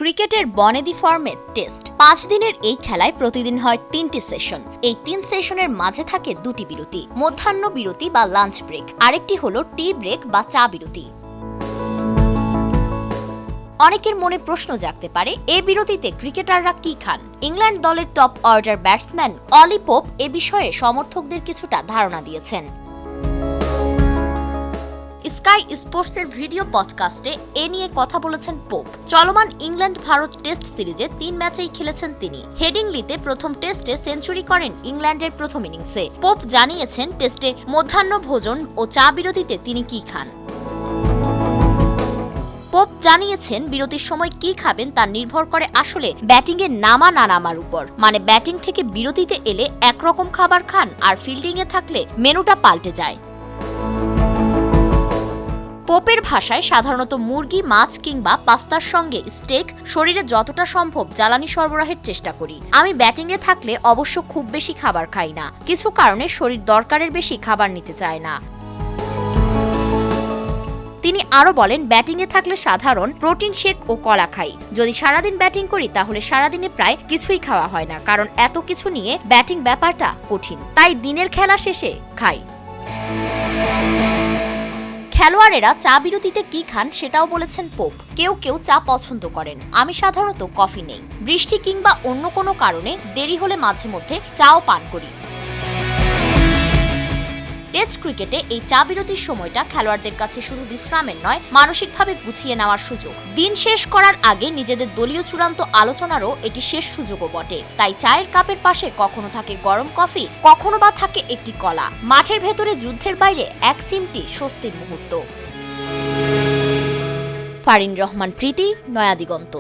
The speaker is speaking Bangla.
ক্রিকেটের বনেদি ফর্মেট টেস্ট 5 দিনের এই খেলায় প্রতিদিন হয় 3টি সেশন। এই 3 সেশনের মাঝে থাকে 2টি বিরতি, মধ্যাহ্ন বিরতি বা লাঞ্চ ব্রেক, আরেকটি হলো টি ব্রেক বা চা বিরতি। অনেকের মনে প্রশ্ন জাগতে পারে, এই বিরতিতে ক্রিকেটাররা কি খান? ইংল্যান্ড দলের top order batsman Ollie Pope এ বিষয়ে সমর্থকদের কিছুটা ধারণা দিয়েছেন। স্কাই স্পোর্টসের ভিডিও পডকাস্টে এ নিয়ে কথা বলেছেন পোপ। চলমান ইংল্যান্ড ভারত টেস্ট সিরিজে 3 ম্যাচেই খেলেছেন তিনি। হেডিংলিতে প্রথম টেস্টে সেঞ্চুরি করেন ইংল্যান্ডের প্রথম ইনিংসে। পোপ জানিয়েছেন টেস্টে মধ্যাহ্ন ভোজন ও চা বিরতিতে তিনি কি খান। পোপ জানিয়েছেন বিরতির সময় কি খাবেন তা নির্ভর করে আসলে ব্যাটিংয়ে নামা না নামার উপর। মানে ব্যাটিং থেকে বিরতিতে এলে একরকম খাবার খান, আর ফিল্ডিংয়ে থাকলে মেনুটা পাল্টে যায়। পোপের ভাষায় সাধারণত মুরগি, মাছ কিংবা পাস্তার সঙ্গে স্টেক, শরীরে যতটা সম্ভব জ্বালানি সরবরাহের চেষ্টা করি। আমি ব্যাটিংয়ে থাকলে অবশ্য খুব বেশি খাবার খাই না, কিছু কারণে শরীর দরকারের বেশি খাবার নিতে চায় না। তিনি আরো বলেন, ব্যাটিংয়ে থাকলে সাধারণ প্রোটিন শেক ও কলা খাই। যদি সারাদিন ব্যাটিং করি তাহলে সারাদিনে প্রায় কিছুই খাওয়া হয় না, কারণ এত কিছু নিয়ে ব্যাটিং ব্যাপারটা কঠিন। তাই দিনের খেলা শেষে খাই। খেলোয়াড়েরা চা বিরতিতে কি খান সেটাও বলেছেন পোপ। কেউ কেউ চা পছন্দ করেন, আমি সাধারণত কফি নেই। বৃষ্টি কিংবা অন্য কোনো কারণে দেরি হলে মাঝে মধ্যে চাও পান করি। টেস্ট ক্রিকেটে এই চা বিরতির সময়টা খেলোয়াড়দের কাছে শুধু বিশ্রামের নয়, মানসিকভাবে গুছিয়ে নেওয়ার সুযোগ। দিন শেষ করার আগে নিজেদের দলীয় চূড়ান্ত আলোচনারও এটি শেষ সুযোগও বটে। তাই চায়ের কাপের পাশে কখনো থাকে গরম কফি, কখনো বা থাকে একটি কলা। মাঠের ভেতরে যুদ্ধের বাইরে এক চিমটি স্বস্তির মুহূর্ত। ফারিন রহমান প্রীতি, নয়া দিগন্ত।